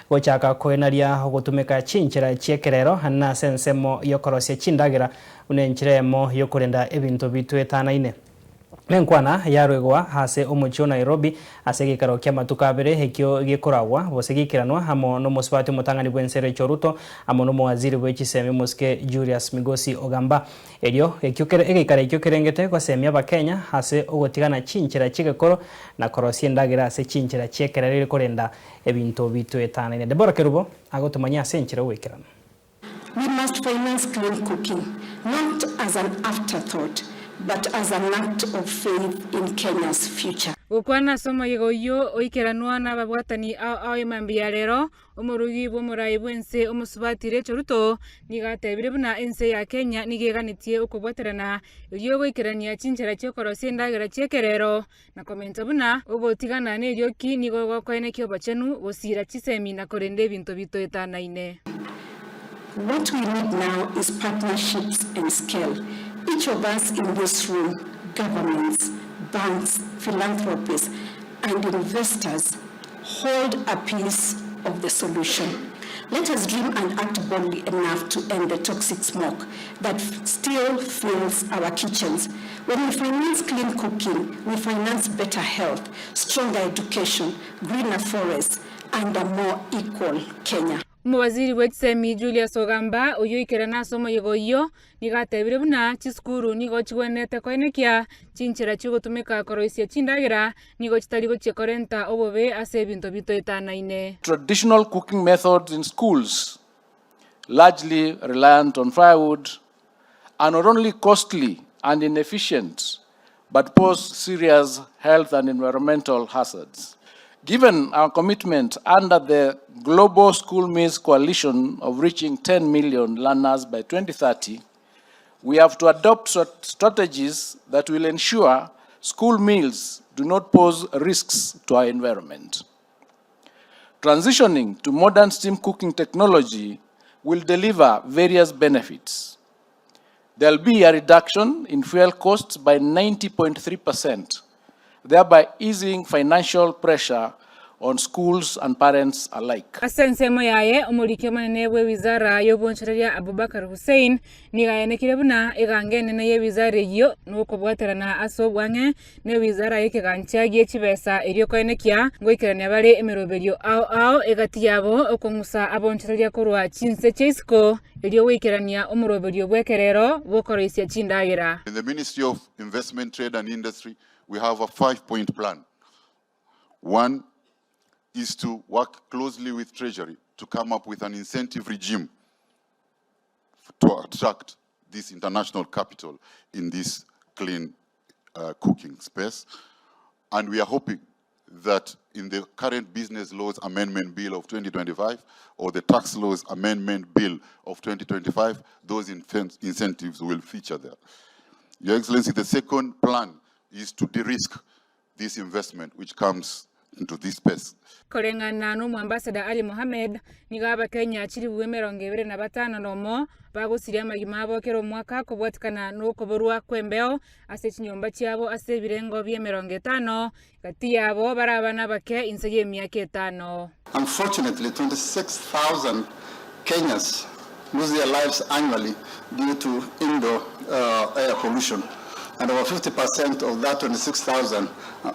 gochaka kwenaria gotumeka Chinchera chiekerero na sensemo yokorosia CHINDAGERA unenchiremo yokurenda ebintu bitu etanaine. Menkwana yarwegwa hase omucho Nairobi ase gikaro kya matukabere hekyo gikoragwa bosegikiranwa hamo no muswati mutangani bwensere choruto amo no waziri bwechisemi muske Julius Migosi Ogamba elio egikara ekyo kerengete kwa semia bakenya hase ogotigana Chinchera chigekoro na korosia ndagera ase Chinchera chiekerere korenda ebintu bitu etanaine. Debora Kerubo agotumanya Chinchera wekirano. We must finance clean cooking, not as an afterthought, but as an act of faith in Kenya's future. Ukwana somo yegoyo oikeranwa na babwatani ao emambia rero omurugi bw'omurayi bwense omusubatire choruto nigatebire buna ense ya Kenya nigeganitie ukobwaterana iryo goikerania Chinchera chekorosia ndagera chekerero na komenta buna obotigana ne iryoki nigo gwakwene kyo bachenu bosira chisemi na korende bintu bito etanaine. What we need now is partnerships and scale. Each of us in this room, governments, banks, philanthropists, and investors hold a piece of the solution. Let us dream and act boldly enough to end the toxic smoke that still fills our kitchens. When we finance clean cooking, we finance better health, stronger education, greener forests, and a more equal Kenya. Waziri wechisemi Julius Ogamba uyoikerana somo yegoyo nigatebire buna chiskuru nigo chigwenete koenekia Chinchera chigotumeka korosia CHINDAGERA nigo chitarigo chekorenta obobe ase bintu bito etanaine. Traditional cooking methods in schools, largely reliant on firewood, are not only costly and inefficient, but pose serious health and environmental hazards. Given our commitment under the Global School Meals Coalition of reaching 10 million learners by 2030, we have to adopt strategies that will ensure school meals do not pose risks to our environment. Transitioning to modern steam cooking technology will deliver various benefits. There will be a reduction in fuel costs by 90.3%, thereby easing financial pressure on schools and parents alike. Asensemo yaye omulike manene we wizara yobonchereria Abubakar Hussein nigayenekire buna egangene na ye wizara yo nokobwaterana aso bwange ne wizara yekegancha giechibesa eriyo koenekia ngoikerania bare emeroberio ao egati yabo okongusa abonchereria korwa chinse cheisko eriyo weikerania omuroberio bwekerero bokoroisia CHINDAGERA. In the Ministry of Investment, Trade and Industry, we have a 5-point plan. One is to work closely with Treasury to come up with an incentive regime to attract this international capital in this clean cooking space. And we are hoping that in the current Business Laws Amendment Bill of 2025 or the Tax Laws Amendment Bill of 2025, those incentives will feature there. Your Excellency, the second plan is to de-risk this investment which comes into this space. Korengana no Ambassador Ali Mohammed niga ABAKENYA chiri buemerongebere na batano nomo bagusiria magimabo kero mwaka kobwatikana no koborwa kwembeo ase chinyomba chiabo ase birengo byemerongetano kati yabo barabana bake insege myaka 5. Unfortunately, 26,000 Kenyans lose their lives annually due to indoor air pollution. And over 50% of that 26,000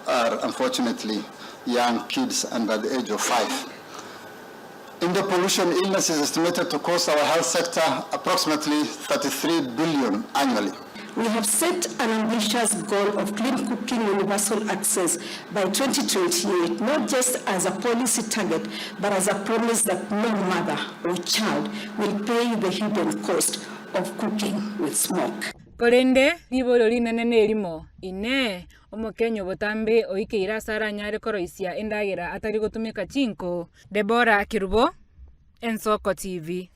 are unfortunately young kids under the age of 5. Indoor pollution illness is estimated to cost our health sector approximately 33 billion annually. We have set an ambitious goal of clean cooking universal access by 2028, not just as a policy target, but as a promise that no mother or child will pay the hidden cost of cooking with smoke. Korende libolo linene elimo ine omokenyo botambe oikeira sara nyare koroisia endagera atari gotumeka chinko. Debora Kirubo, Ensoko TV.